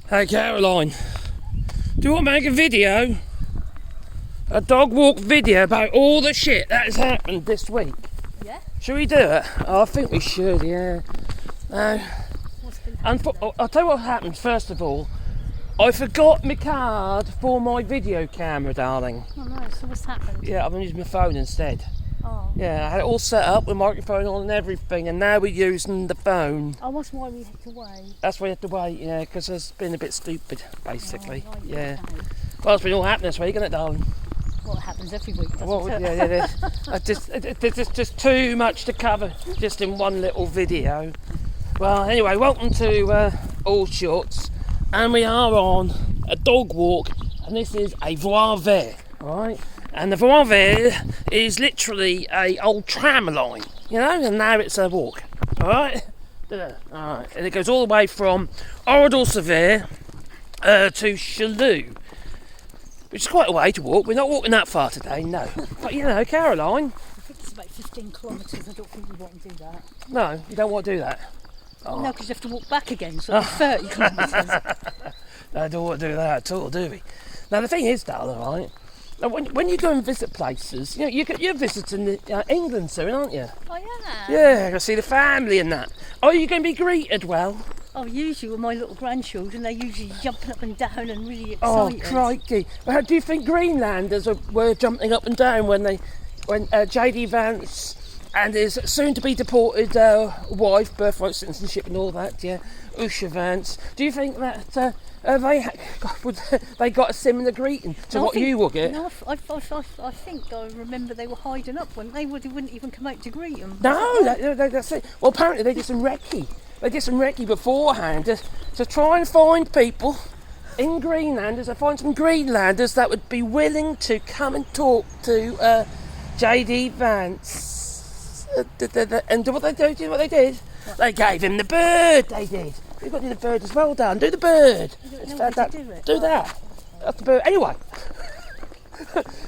Hey Caroline, do you want to make a video? A dog walk video about all the shit that has happened this week? Yeah? Should we do it? Oh, I think we should, yeah. I'll tell you what happened first of all. I forgot my card for my video camera, darling. Oh no, so what's happened? Yeah, I'm using my phone instead. Oh. Yeah, I had it all set up with microphone on and everything, and now we're using the phone. Oh, that's why we had to wait. That's why you have to wait, yeah, because it's been a bit stupid, basically. Oh, right, yeah. okay. Well, it's been all happening this week, isn't it, darling? What happens every week, doesn't Well, it? yeah. There's just too much to cover, just in one little video. Well, anyway, welcome to All Shorts, and we are on a dog walk, and this is a voir dire, alright? And the voir dire is literally a old tram line, you know, and now it's a walk, alright? Alright, and it goes all the way from Orador-Severe to Chalou, which is quite a way to walk. We're not walking that far today, no. But you know, Caroline. I think it's about 15 kilometres. I don't think we want to do that. No, you don't want to do that. Oh. No, because you have to walk back again, so it's 30 kilometres. I don't want to do that at all, do we? Now the thing is, darling, right? Now, when you go and visit places, you know, you're visiting England soon, aren't you? Oh yeah. Yeah, go see the family and that. Are you going to be greeted well? Oh, usually with my little grandchildren, they're usually jumping up and down and really Oh, excited. crikey! Well, do you think Greenlanders were jumping up and down when JD Vance and his soon-to-be deported wife, birthright citizenship and all that, yeah, Usha Vance? Do you think that they got a similar greeting to what you will get? No, I think I remember they were hiding up when they wouldn't even come out to greet them. No, that's it. Well, apparently they did some recce. They did some recce beforehand to try and find people in Greenland, to find some Greenlanders that would be willing to come and talk to JD Vance. And what they did? Do you know what they did? What? They gave him the bird, they did. You've got to do the bird as well, Dan. Do the bird. Do it. Do that. That's the bird. Anyway.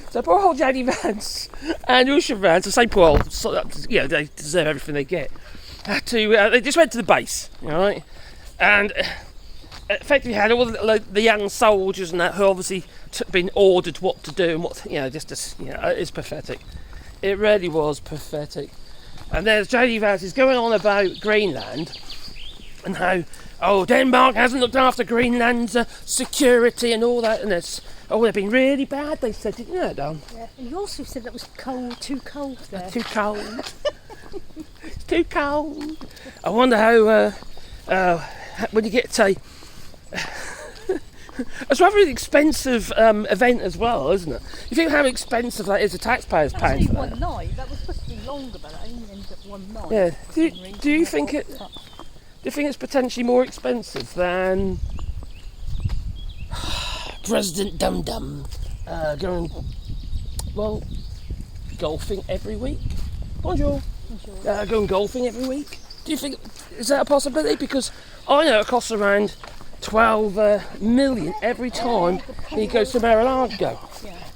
So poor old JD Vance and Usha Vance, the same poor old, you know, they deserve everything they get. They just went to the base, you know, right? And effectively had all the young soldiers and that who obviously been ordered what to do and what, you know, just you know, it's pathetic. It really was pathetic. And there's JD Vance is going on about Greenland and how Denmark hasn't looked after Greenland's security and all that, and they've been really bad. They said, didn't you know, Don? Yeah. And you also said that was cold, too cold there. Too cold. It's too cold. I wonder how when you get to it's rather an expensive event as well, isn't it? You think how expensive that is, the taxpayers paying for that? One night. That was supposed to be longer, but I only ended up one night. Yeah. Do you think it's potentially more expensive than President Dum Dum going golfing every week? Bonjour. Going golfing every week? Do you think, is that a possibility? Because I know it costs around 12 million every time he goes to Mar-a-Lago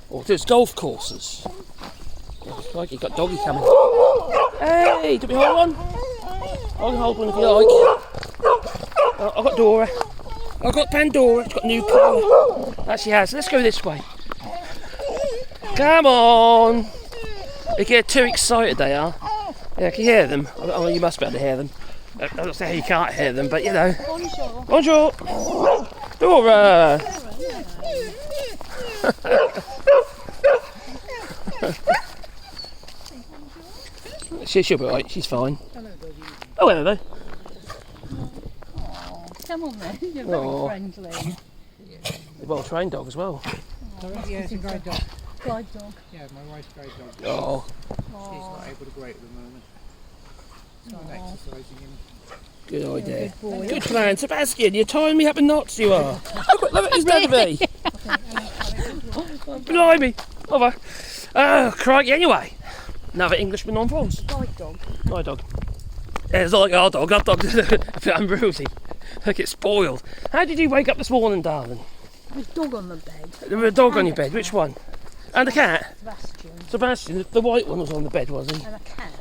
or does golf courses. Looks like you've got doggy coming. Hey, do we hold one? I can hold one if you like. I've got Dora. I've got Pandora. She's got a new colour. That she has. Let's go this way. Come on. They get too excited, they are. Yeah, can you hear them? Oh, you must be able to hear them. I don't say you can't hear them, but you know. Bonjour. Dora. She'll be alright, she's fine. Oh, hello. Come on then, you're very friendly. A well-trained dog as well. Yeah, it's a guide dog. Guide dog. Yeah, my wife's guide dog. Oh. She's not able to great at the moment. I'm exercising him. Good idea. Good boy. Good plan. Sebastian, you're tying me up in knots, you are. Look at his belly. Blimey. Over. Oh, crikey. Anyway, another Englishman on France. Guide dog. My dog. Yeah, it's like our dog. Our dog's a bit unruly. They get spoiled. How did you wake up this morning, darling? There's a dog on the bed. There was a dog on your bed. Which one? And a cat? Sebastian. Sebastian, the white one was on the bed, was he? And a cat.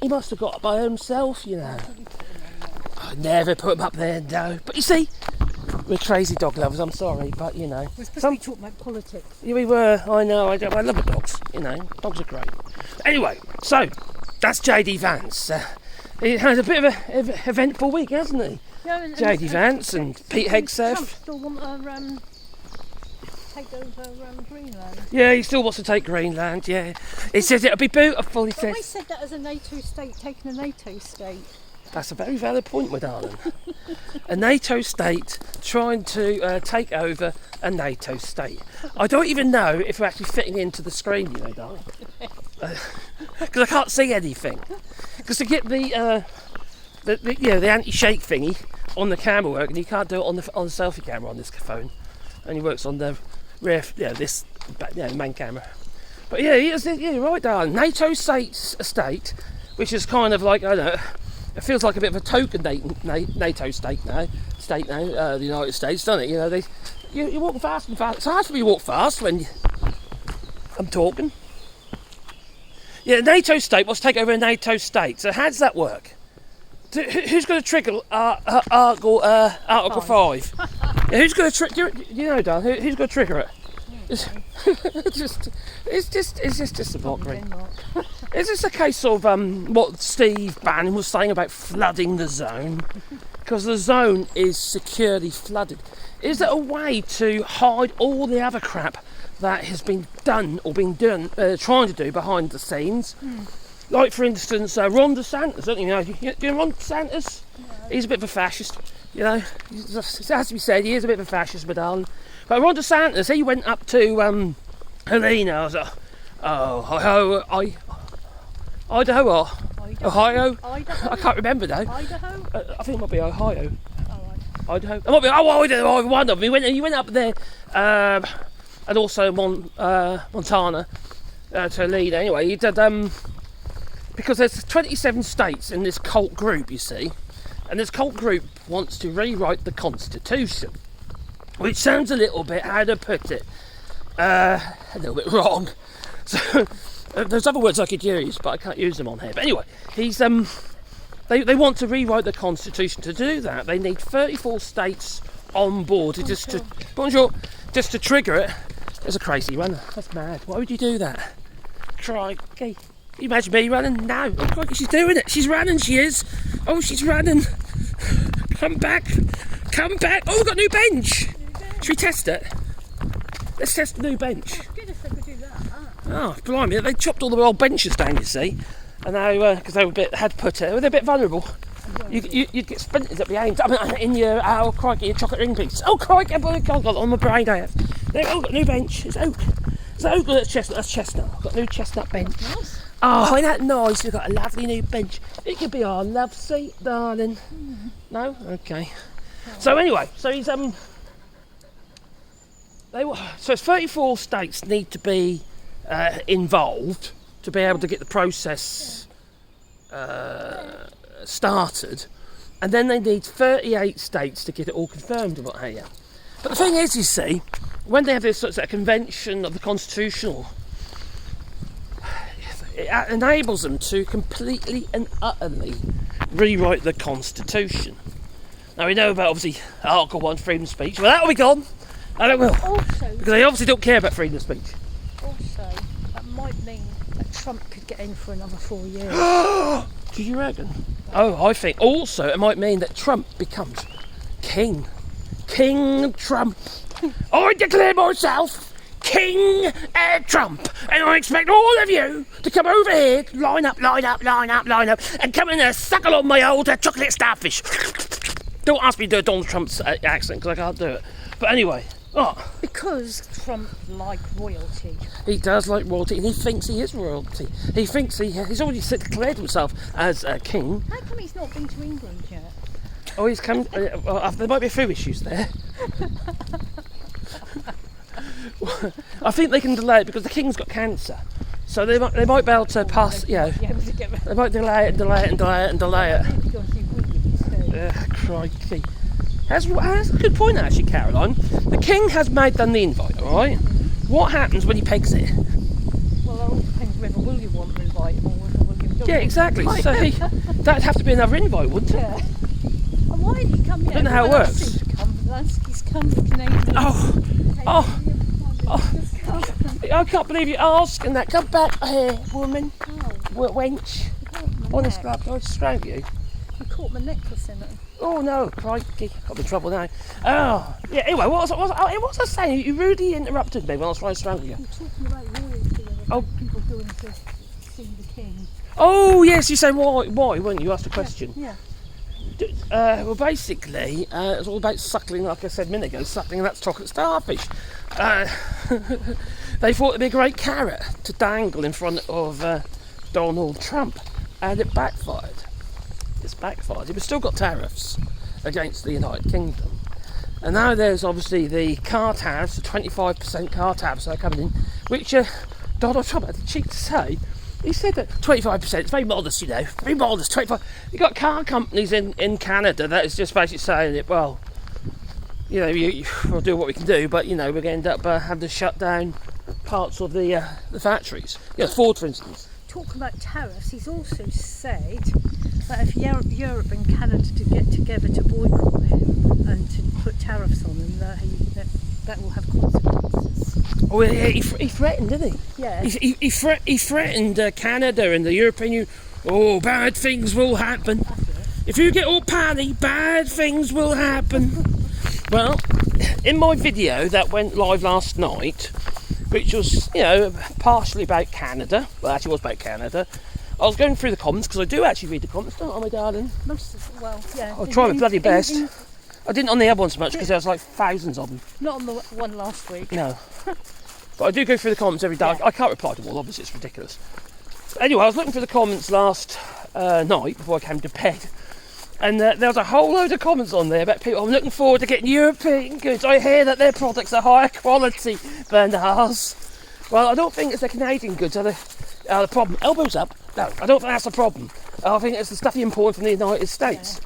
He must have got up by himself, you know. I never put him up there, no. But you see, We're crazy dog lovers, I'm sorry, but you know. We're supposed to be talking about politics. Yeah, we were, I know, I love the dogs, you know, dogs are great. Anyway, so, that's JD Vance. He has a bit of an eventful week, hasn't he? Yeah, JD Vance and Pete Trump Hegseth. still want to take over Greenland. Yeah, he still wants to take Greenland, yeah. He says it'll be beautiful, he But I says. said that as a NATO state, taking a NATO state. That's a very valid point, my darling. A NATO state trying to take over a NATO state. I don't even know if we're actually fitting into the screen, you know, darling. Because I can't see anything. Because to get the anti-shake thingy on the camera work, and you can't do it on the selfie camera on this phone. Only works on the rear, main camera. But yeah, you're right, darling. NATO state, which is kind of like, I don't know, it feels like a bit of a token NATO state now, the United States, doesn't it? You know, you walk fast and fast. It's hard for me to walk fast when I'm talking. Yeah, NATO state wants to take over a NATO state. So how does that work? Who's going to trigger Article 5? Yeah, who's going to trigger? You know, Dan. Who's going to trigger it? It's just a mockery. Is this a case of what Steve Bannon was saying about flooding the zone? Because the zone is securely flooded. Is there a way to hide all the other crap that has been done or been done, trying to do behind the scenes? Like, for instance, Ron DeSantis, don't you know? Do you know Ron DeSantis? No. He's a bit of a fascist, you know. It has to be said, he is a bit of a fascist, my darling. But Ron DeSantis, he went up to Helena. I was like, Idaho or Ohio? Idaho? I can't remember though. Idaho? I think it might be Ohio. Oh, right. Idaho. It might be. Idaho. One of them. He went up there, and also Montana to lead. Anyway, he did because there's 27 states in this cult group, you see, and this cult group wants to rewrite the Constitution, which sounds a little bit, how to put it, a little bit wrong. So there's other words I could use, but I can't use them on here. But anyway, he's they want to rewrite the Constitution. To do that, they need 34 states on board to just to trigger it. There's a crazy runner. That's mad. Why would you do that? Crikey. Can you imagine me running? No. Oh, crikey, she's doing it. She's running, she is. Oh, she's running. Come back. Come back. Oh, we've got a new bench. Should we test it? Let's test the new bench. Goodness, they could do that. Oh, blimey. They chopped all the old benches down, you see. And now, because they were they're a bit vulnerable. You'd get splinters at the ends. I mean, in your, oh, crikey, your chocolate ring piece. Oh, crikey, I've got on my brain, I have. There, oh, got a new bench. It's oak. It's oak, that's chestnut. That's chestnut. I've got a new chestnut bench. Nice. Oh, isn't that nice? We've got a lovely new bench. It could be our love seat, darling. No? Okay. So anyway, so he's so it's 34 states need to be involved to be able to get the process started, and then they need 38 states to get it all confirmed and what have you. But the thing is, you see, when they have this sort of convention of the constitutional, it enables them to completely and utterly rewrite the Constitution. Now we know about, obviously, Article 1, freedom of speech. Well, that'll be gone. That will. Also, because they obviously don't care about freedom of speech. Also, that might mean that Trump could get in for another 4 years. Do you reckon? Oh, I think also it might mean that Trump becomes king. King Trump. I declare myself King Trump, and I expect all of you to come over here, line up, and come in and suckle on my old chocolate starfish. Don't ask me to do Donald Trump's accent, because I can't do it. But anyway, because Trump likes royalty. He does like royalty, and he thinks he is royalty. He thinks he's already declared himself as a king. How come he's not been to England yet? Oh, he's come. There might be a few issues there. I think they can delay it because the king's got cancer, so they might be able to pass. You know, they might delay it. Crikey. That's a good point, actually, Caroline. The king has done the invite, all right? What happens when he pegs it? Well, it all depends whether William wants to invite him or whether William doesn't. Yeah, exactly. So that'd have to be another invite, wouldn't it? Yeah. And why did he come here? I don't know how it works. ask. He's come, the Canadian. Oh, I can't believe you're asking that. Come back here, woman. Wench. Honest, love, I'll strangle you. You caught my necklace in it. Oh no, crikey, got in trouble now. Oh, yeah, anyway, what was I saying? You rudely interrupted me when I was trying to strangle you. You're talking about royalty and people going to see the king. Oh, yes, you say why, weren't you? You asked a question. Yeah. Well, basically, it's all about suckling, like I said a minute ago, suckling that chocolate starfish. They thought it'd be a great carrot to dangle in front of Donald Trump, and it backfired. It's backfired. We've still got tariffs against the United Kingdom. And now there's obviously the car tariffs, the 25% car tariffs that are coming in, which Donald Trump had the cheek to say. He said that 25%, it's very modest, you know, very modest, 25. You've got car companies in Canada that is just basically saying it, well, you know, we'll do what we can do, but, you know, we're going to end up having to shut down parts of the factories. You know, Ford, for instance. Talking about tariffs, he's also said that if Europe and Canada to get together to boycott him and to put tariffs on him, that will have consequences. Oh, yeah, he threatened, didn't he? Yeah. He threatened Canada and the European Union. Oh, bad things will happen. If you get all panny, bad things will happen. Well, in my video that went live last night, which was, you know, partially about Canada. Well, actually it was about Canada. I was going through the comments, because I do actually read the comments, don't I, my darling? Yeah. I'll try my bloody best. I didn't on the other one so much, because there was like thousands of them. Not on the one last week. No. But I do go through the comments every day. Yeah. I can't reply to all, obviously, it's ridiculous. Anyway, I was looking through the comments last night, before I came to bed. And there was a whole load of comments on there about people. I'm looking forward to getting European goods. I hear that their products are higher quality than ours. Well, I don't think it's the Canadian goods are the problem. Elbows up. No, I don't think that's the problem. I think it's the stuff you import from the United States.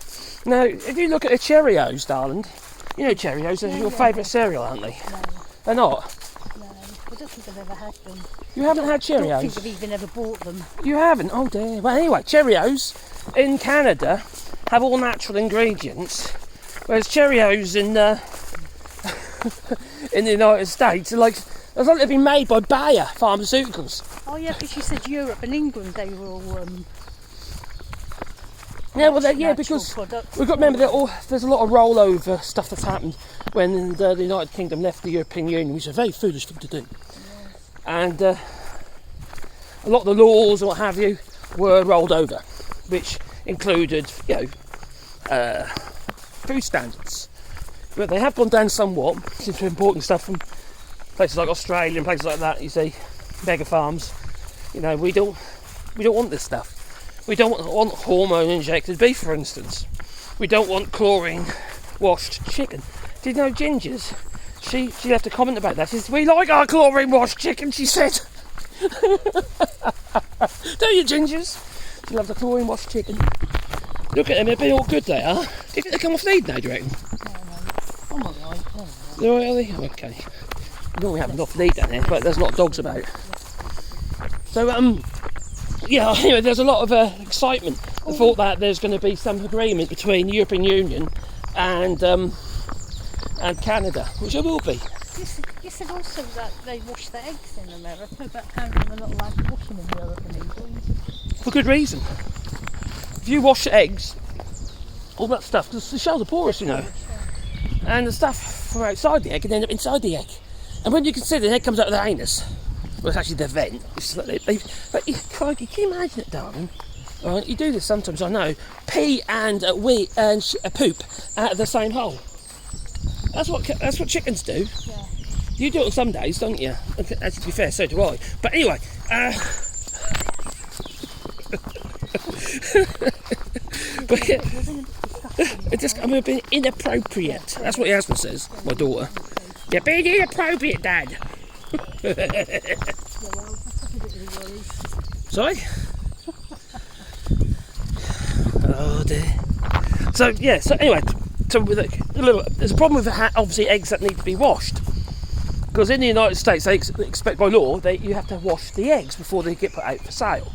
Yeah. Now, if you look at the Cheerios, darling, you know Cheerios are your favourite cereal, aren't they? No. They're not? No, I don't think I've ever had them. You haven't had Cheerios? I don't think I've even ever bought them. You haven't? Oh dear. Well, anyway, Cheerios in Canada have all natural ingredients, whereas Cheerios in in the United States are like they've been made by Bayer Pharmaceuticals. Oh yeah, because you said Europe and England they were all yeah, well, yeah, because products. we've got to remember that there's a lot of rollover stuff that's happened when the United Kingdom left the European Union, which is a very foolish thing to do. Yes. And a lot of the laws and what have you were rolled over, which included, you know, food standards. But they have gone down somewhat since we're importing stuff from places like Australia and places like that. You see, mega farms. You know, we don't want this stuff. We don't want hormone injected beef, for instance. We don't want chlorine washed chicken. Did you know Ginger's? She left a comment about that. She said, "We like our chlorine washed chicken," she said. Don't you, Gingers? She loves the chlorine washed chicken. Look at them, they're being all good, they are. Do you think they come off feed now, do you reckon? Oh my God. They're all right, are they? Okay. We normally have enough feed down there, but there's not dogs about. So, yeah, anyway, there's a lot of excitement. I thought that there's going to be some agreement between the European Union and Canada, which there will be. You said also that they wash their eggs in America, but apparently they're not allowed to wash them in Europe and England. For good reason. If you wash eggs, all that stuff, because the shells are porous, you know, and the stuff from outside the egg can end up inside the egg. And when you consider the egg comes out of their anus, well, it's actually their vent. It's like crikey, can you imagine it, darling? All right, you do this sometimes, I know. Pee and poop out of the same hole. That's what chickens do. Yeah. You do it on some days, don't you? Actually, to be fair, so do I. But anyway, but yeah, I'm being inappropriate. That's what Yasmin says, my daughter. You're being inappropriate, Dad. Sorry? Oh dear. So yeah. So anyway, there's a problem with obviously eggs that need to be washed. Because in the United States, they expect by law you have to wash the eggs before they get put out for sale.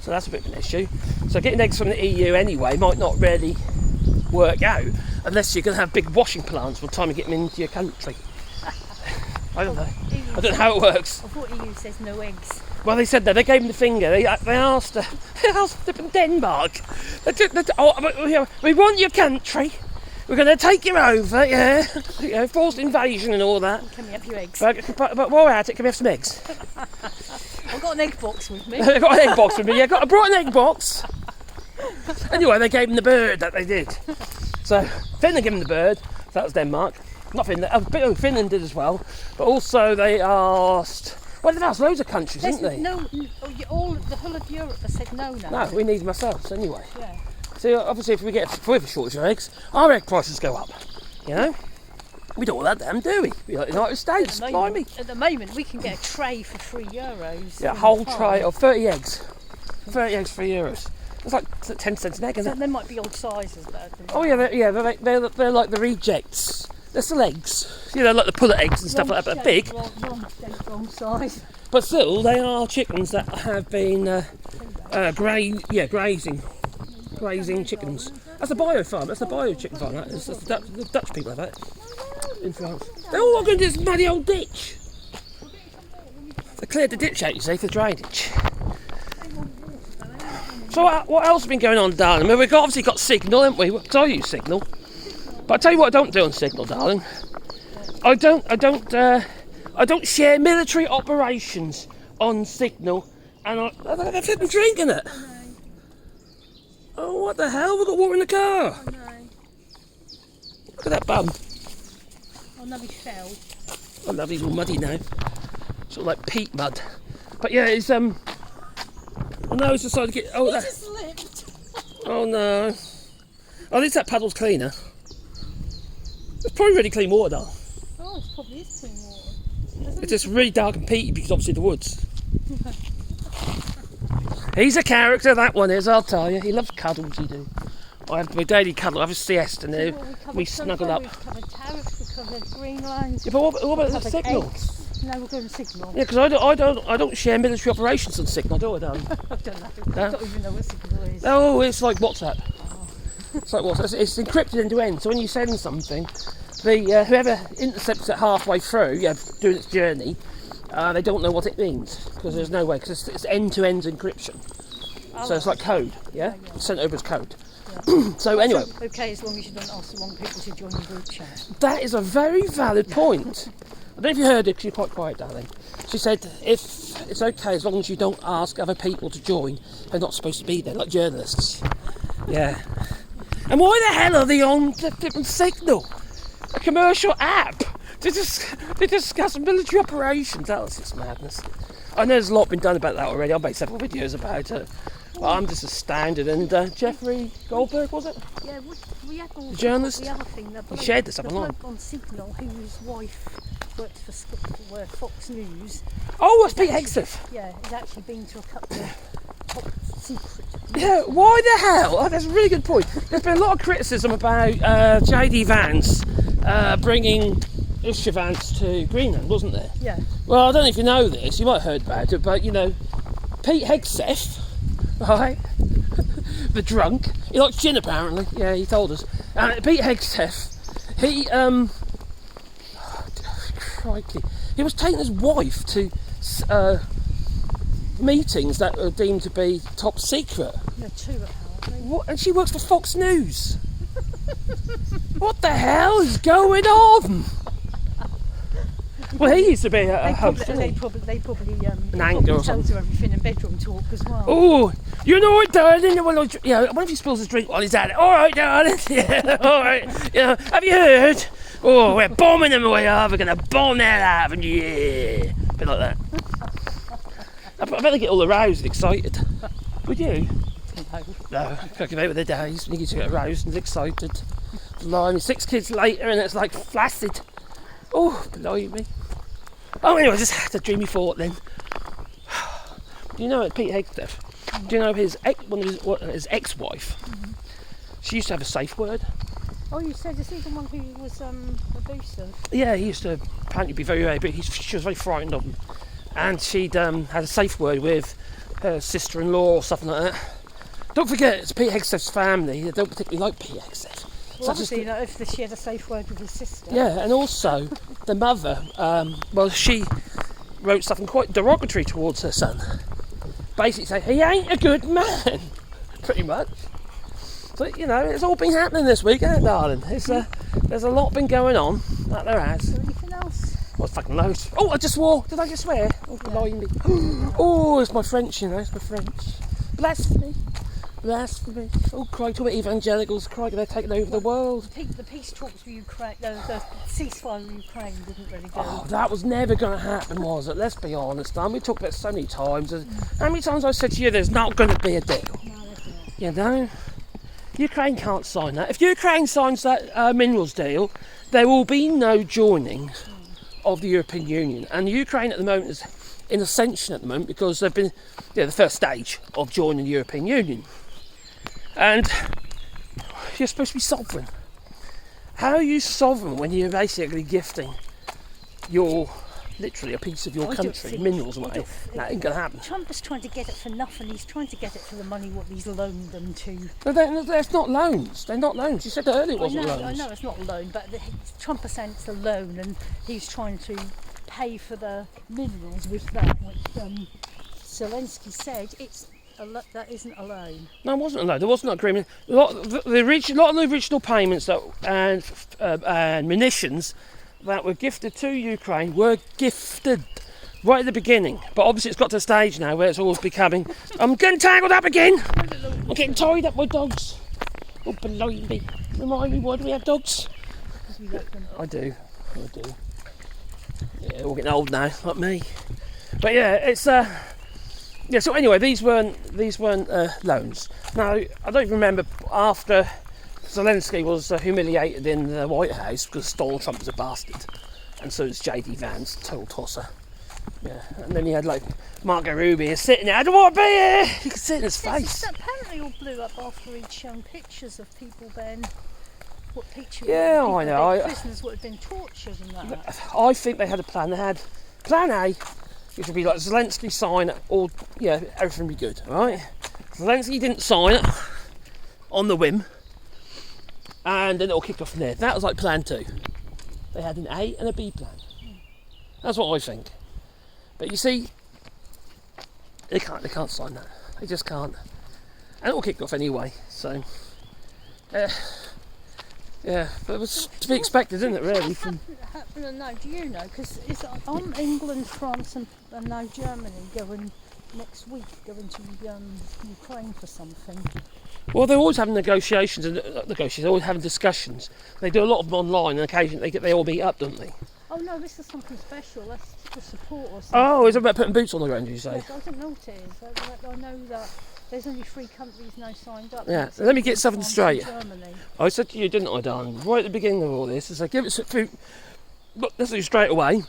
So that's a bit of an issue. So getting eggs from the EU anyway might not really work out unless you're going to have big washing plants by the time you get them into your country. I don't know. I don't know how it works. I thought EU says no eggs. Well, they said that. They gave him the finger. They asked them in Denmark. We want your country. We're going to take you over, yeah. Forced invasion and all that. Can we have your eggs? But while we're at it, can we have some eggs? I've got an egg box with me. I've got an egg box with me, yeah. I brought an egg box. Anyway, they gave him the bird that they did. So, Finland gave him the bird. That was Denmark. Not Finland. Finland did as well. But also they asked... Well, they've asked loads of countries, haven't they? No, the whole of Europe has said no now. No, we need them ourselves anyway. Yeah. So obviously if we have a shortage of eggs, our egg prices go up. You know? We don't want that damn, do we? We like the United States, blimey. At the moment we can get a tray for €3. Yeah, a whole tray of 30 eggs. 30 eggs for €3. It's like 10 cents an egg, isn't So it? there might be old sizes but Oh yeah, they're like the rejects. They're still eggs. You know, like the pullet eggs and stuff like that, but they're big. Wrong size. But still, they are chickens that have been grazing chickens. That's the bio farm. That's the bio chicken farm. That's the Dutch people have that in France. They're all going to this muddy old ditch. They cleared the ditch out, you see, for the drainage. So what else has been going on, darling? I mean, we've obviously got Signal, haven't we? Because I use Signal. But I tell you what, I don't do on Signal, darling. I don't share military operations on Signal, and I'm flipping drinking it. Oh, what the hell? We've got water in the car. Oh no. Look at that bum. Oh no, he fell. I love he's all muddy now. Sort of like peat mud. But yeah, it's oh no, it's decided to get He just slipped. Oh no. At least that paddle's cleaner. It's probably really clean water though. Oh, it probably is clean water. It's just really dark and peaty because obviously the woods. He's a character, that one is, I'll tell you. He loves cuddles, he do. I have my daily cuddle, I have a siesta now. We snuggle up. We've covered Tariffs, we've covered Greenland. Yeah, but what about the Signal? Eggs. No, we're going to Signal. Yeah, because I don't share military operations on Signal, do I, darling? I don't know. I don't even know what Signal is. Oh, it's like WhatsApp. It's like WhatsApp. It's encrypted end to end, so when you send something, the whoever intercepts it halfway through, doing its journey, they don't know what it means because there's no way, because it's end-to-end encryption. So it's like code, yeah? It's sent over as code. Yeah. So anyway. So, okay, as long as you don't ask the wrong people to join the group chat. That is a very valid point. I don't know if you heard it because you're quite quiet, darling. She said if it's okay as long as you don't ask other people to join, they're not supposed to be there, like journalists. Yeah. And why the hell are they on the different Signal? A commercial app to discuss military operations. That was just madness. I know there's a lot been done about that already. I've made several videos about it. But I'm just astounded. And Jeffrey Goldberg, was it? Yeah, we had all the journalist. The other thing, he shared this up online. online. The bloke on Signal, whose wife worked for Fox News. Oh, it's Pete Hegseth. Yeah, he's actually been to a couple of top secret. Yeah, why the hell? Oh, that's a really good point. There's been a lot of criticism about JD Vance bringing Vance to Greenland, wasn't there? Yeah. Well, I don't know if you know this, you might have heard about it, but you know, Pete Hegseth, right, the drunk, he likes gin apparently, yeah, he told us. Pete Hegseth, he, crikey, he was taking his wife to meetings that were deemed to be top secret. Yeah, two apparently. What? And she works for Fox News. What the hell is going on? Well, he used to be a host. They probably an anchor or something. Tells her everything in bedroom talk as well. Oh, you know what, darling? Well, what if he spills his drink while he's at it? All right, darling. Yeah, all right. Yeah, have you heard? Oh, we're bombing them away. We're going to bomb that avenue. Yeah, a bit like that. I bet they get all aroused and excited. Would you? No, can't give out with the days. You get aroused and excited. Blimey, 6 kids later and it's like flaccid. Oh, blimey. Oh, anyway, I just had a dreamy thought then. Do you know Pete Hegseth? Do you know his his ex-wife? Mm-hmm. She used to have a safe word. Oh, you said, is he the one who was abusive? Yeah, he used to apparently be very, very big. She was very frightened of him. And she'd had a safe word with her sister-in-law or something like that. Don't forget, it's Pete Hegseth's family. They don't particularly like Pete Hegseth. Well, obviously, if she had a safe word with his sister. Yeah, and also the mother, she wrote something quite derogatory towards her son. Basically saying, he ain't a good man, pretty much. So, it's all been happening this week, hasn't it, darling? There's a lot been going on, that there has. Is there anything else? Well, fucking loads. Oh, I just swore. Did I just swear? Oh, blimey. Oh, it's my French, it's my French. Blasphemy. Blasphemy. Oh, crikey, talk about evangelicals. Crikey, they're taking over the world. The peace talks with Ukraine, the ceasefire with Ukraine didn't really go. Oh, that was never going to happen, was it? Let's be honest, Dan. We talked about it so many times. How many times I said to you, there's not going to be a deal? No, there's not. Ukraine can't sign that. If Ukraine signs that minerals deal, there will be no joining of the European Union. And Ukraine at the moment is in ascension at the moment because they've been the first stage of joining the European Union. And you're supposed to be sovereign. How are you sovereign when you're basically gifting literally a piece of your country, minerals away? That ain't going to happen. Trump is trying to get it for nothing. He's trying to get it for the money what he's loaned them to. No, that's not loans. They're not loans. You said that earlier it wasn't loans. I know it's not a loan, but Trump is saying it's a loan and he's trying to pay for the minerals with that, which Zelensky said that isn't a loan. No, it wasn't a loan. There wasn't an agreement. A lot of the original payments and munitions that were gifted to Ukraine were gifted right at the beginning. But obviously it's got to a stage now where it's always becoming... I'm getting tangled up again! I'm getting tied up with dogs. Oh, blimey. Remind me, why do we have dogs? Because we like them. I do. Yeah, we're getting old now, like me. But yeah, it's... so anyway, these weren't loans. Now, I don't remember after... Zelensky was humiliated in the White House because Donald Trump was a bastard, and so was JD Vance, total tosser. Yeah, and then he had Marco Rubio sitting there. I don't want to be here. You could see it in his face. Apparently, all blew up after he'd shown pictures of people then. What picture? Yeah, I know. Prisoners would have been tortured and that. I think they had a plan. They had Plan A, which would be like Zelensky sign it, or everything would be good. All right. Zelensky didn't sign it on the whim. And then it all kicked off from there. That was like Plan 2. They had an A and a B plan. That's what I think. But you see, they can't sign that. They just can't. And it all kicked off anyway. So, but it was to be expected, isn't it? Really. No, do you know? Because it's on England, France, and now Germany going next week, going to Ukraine for something. Well, they're always having negotiations, they're always having discussions. They do a lot of them online, and occasionally they all meet up, don't they? Oh no, this is something special. That's for support or something. Oh, is it about putting boots on the ground, you say? Yes, I don't know what it is. I know that there's only 3 countries now signed up. Yeah, let me get something straight. Germany. I said to you, didn't I, darling, right at the beginning of all this, is I give it some food. Look, let's do straight away.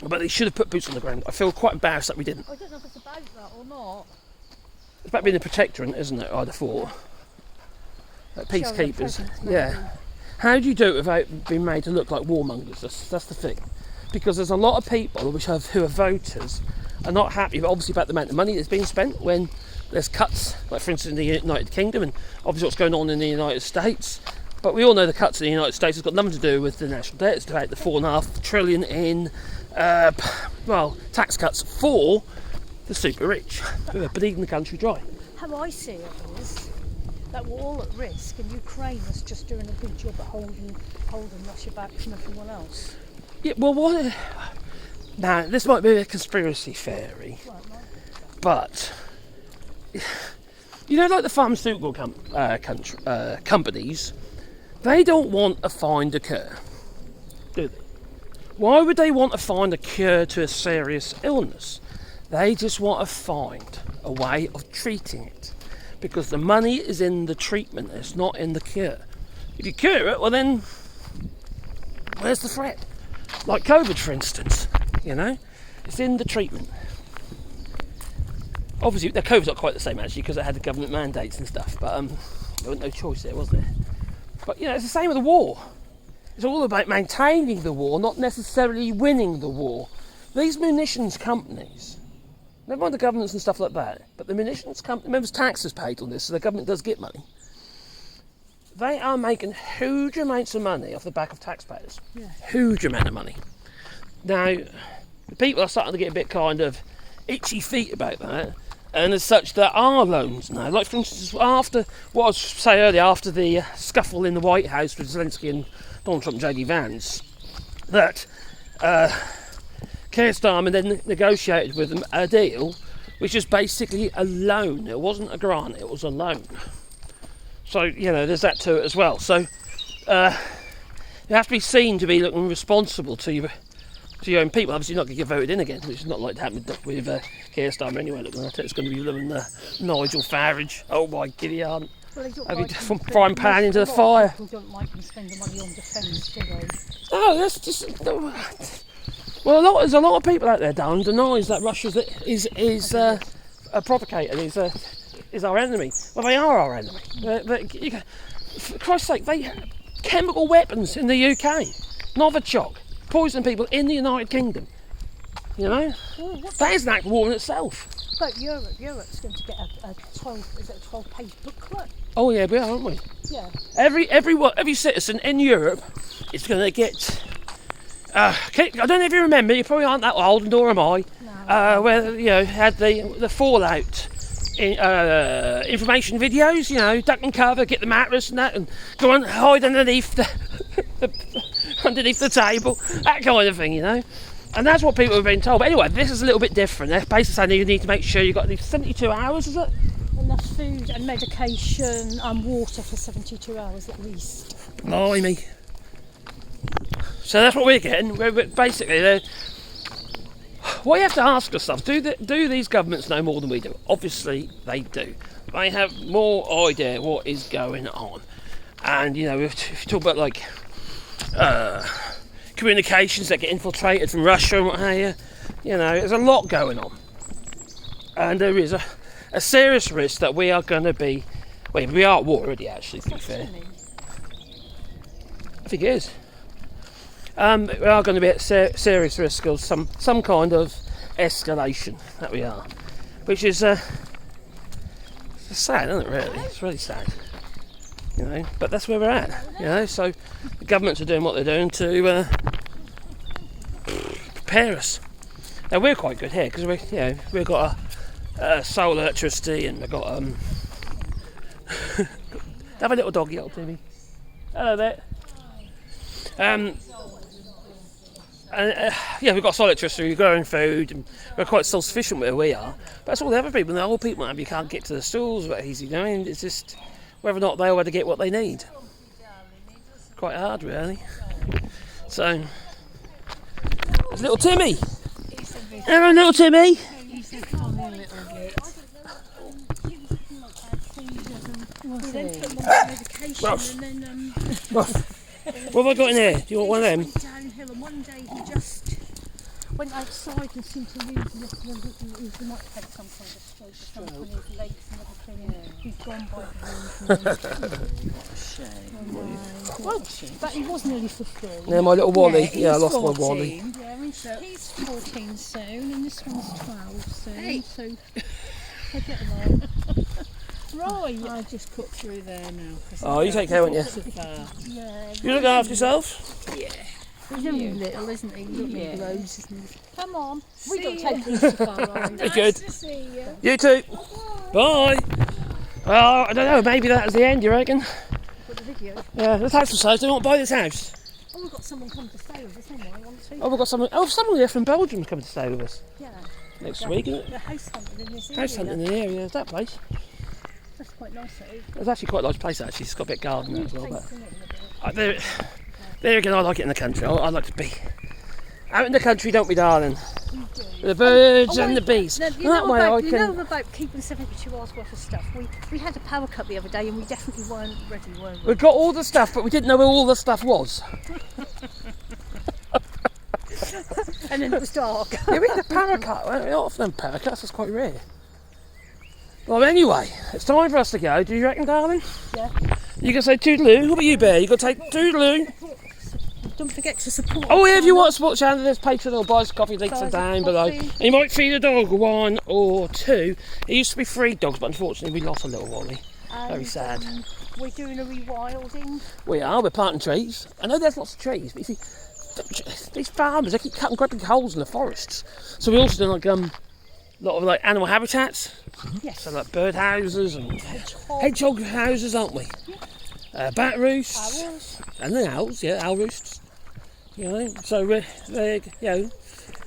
But they should have put boots on the ground. I feel quite embarrassed that we didn't. I don't know if it's about that or not. It's about being a protectorate, isn't it? I'd have thought. Like peacekeepers. Yeah. How do you do it without being made to look like warmongers? That's the thing. Because there's a lot of people who are voters are not happy, obviously, about the amount of money that's being spent when there's cuts, like for instance in the United Kingdom, and obviously what's going on in the United States. But we all know the cuts in the United States has got nothing to do with the national debt. It's about the $4.5 trillion in tax cuts for the super rich who are bleeding the country dry. How I see it is that we're all at risk, and Ukraine is just doing a good job at holding Russia back from everyone else. Yeah, well, what? Now, this might be a conspiracy theory, but like the pharmaceutical companies, they don't want a find a cure, do they? Why would they want to find a cure to a serious illness? They just want to find a way of treating it, because the money is in the treatment, it's not in the cure. If you cure it, well then, where's the threat? Like COVID, for instance, it's in the treatment. Obviously, the COVID's not quite the same actually, because it had the government mandates and stuff, but there was no choice there, was there? But it's the same with the war. It's all about maintaining the war, not necessarily winning the war. These munitions companies, never mind the governments and stuff like that, but the munitions company, remember taxes paid on this, so the government does get money. they are making huge amounts of money off the back of taxpayers. Yeah. Huge amount of money. Now, the people are starting to get a bit kind of itchy feet about that, and as such, there are loans now. Like, for instance, after what I was saying earlier, after the scuffle in the White House with Zelensky and Donald Trump and JD Vance, that Keir Starmer then negotiated with them a deal which is basically a loan. It wasn't a grant, it was a loan. So, you know, there's that to it as well. So, you have to be seen to be looking responsible to your own people. Obviously, you're not going to get voted in again, which is not like to happen with Keir Starmer anyway. Looking at it, it's going to be living Nigel Farage. Oh my giddy aunt. Well, From frying pan into the fire. People don't like them spending money on defence, do they? Oh, that's just. Well, there's a lot of people out there, Dan, denies that Russia is a provocator, is our enemy. Well, they are our enemy. For Christ's sake, they have chemical weapons in the UK. Novichok, poison people in the United Kingdom. You know, that is an act of war in itself. But Europe's going to get a 12-page booklet. Oh yeah, we are, aren't we? Yeah. Every citizen in Europe is going to get. I don't know if you remember. You probably aren't that old, nor am I. No. Where had the fallout information videos. Duck and cover, get the mattress and that, and go and hide underneath underneath the table, that kind of thing. And that's what people have been told. But anyway, this is a little bit different. They're basically saying you need to make sure you've got these 72 hours, is it? Enough food and medication and water for 72 hours at least. Blimey. So that's what we're getting. We're basically, what you have to ask yourself, do these governments know more than we do? Obviously they do. They have more idea what is going on. And, if you talk about like communications that get infiltrated from Russia and what have you, there's a lot going on. And there is a serious risk that we are going to be, we are at war already actually, to be fair. I think it is. We are going to be at serious risk of some kind of escalation, that we are. Which is it's sad, isn't it, really? It's really sad. But that's where we're at, so the governments are doing what they're doing to prepare us. Now we're quite good here because we've got solar electricity, and we've got have a little doggy up to me. Hello there. We've got solar electricity, we're growing food, and we're quite self-sufficient where we are. But that's all the other people. The old people, you can't get to the stores that easy. It's just whether or not they're able to get what they need. Quite hard, really. So, there's little Timmy. Hello, little Timmy. He's a funny little bit. We then put him on medication and then What have I got in here? Do you want one of them? Downhill, and one day he just went outside and seemed to lose a little. He might have had some kind of stroke or something on his legs and everything. He's gone by the Well, but he was nearly 15. Yeah, my little Wally. Yeah, I lost 14. my Wally. Yeah, he's 14 soon, and this one's 12 soon. So they're getting on. Right. I just cut through there now. Oh, you take care, won't you? Yeah. You look after yourself? Yeah. He's only little, isn't he? He Yeah. blows, isn't he? Come on. See We don't ya. take him so far, are we? Be good. Nice to see you. You too. Bye. Well, I don't know. Maybe that was the end. You reckon? For the video. Yeah. The house was sold. Do you want to buy this house? Oh, we've got someone coming to stay with us, haven't we? Want to? Oh, we've got someone. Oh, someone here from Belgium coming to stay with us Yeah. next week, isn't it? The house hunting in this area. House hunting in the area. Is that place? That's quite nice, that is. It's actually quite a nice place. Actually, it's got a bit of garden there as well. But Place, isn't it? there again, I like it in the country. I like to be out in the country, don't we, darling? With the birds and the bees. No, And that way I can. about keeping 72 hours worth of stuff. We had a power cut the other day and we definitely weren't ready, were we? We've got all the stuff, but we didn't know where all the stuff was. And then it was dark. Yeah, we had a paracut. We don't often have paracuts. That's quite rare. Well, anyway, it's time for us to go. Do you reckon, darling? Yeah. You can say toodaloo. What about you, Bear? You got to take toodaloo. Don't forget to support. Oh, us yeah, if you on want to support the channel, there's Patreon or buy us coffee. Links are Buy us a down below. coffee. And you might feed a dog one or two. It used to be 3 dogs, but unfortunately we lost a little Wally. Very sad. We're doing a rewilding. We're planting trees. I know there's lots of trees, but you see, these farmers, they keep cutting great big holes in the forests. So we also do like a lot of like animal habitats. Yes. So like bird houses and Hedgehog. hedgehog houses, aren't we? Bat roosts. Owls. And then owls, yeah, owl roosts. You know, so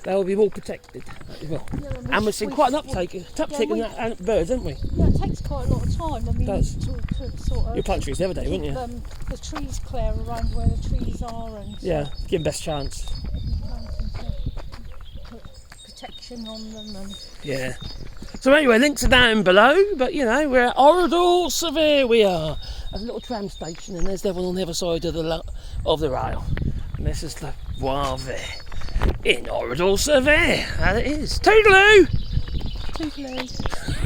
they'll be more protected as well. Yeah, And we've seen quite an uptake in that birds, haven't we? Yeah, it takes quite a lot of time. I mean, does. to sort of You plant trees every day, wouldn't you? the trees clear around where the trees are and Yeah, give them best chance. put protection on them and Yeah. So anyway, links are down below, but you know, we're at Orador Severe, we are. There's a little tram station and there's the one on the other side of the rail. And this is the Wave in Orador Severe. That it is. Toodaloo! toodaloo.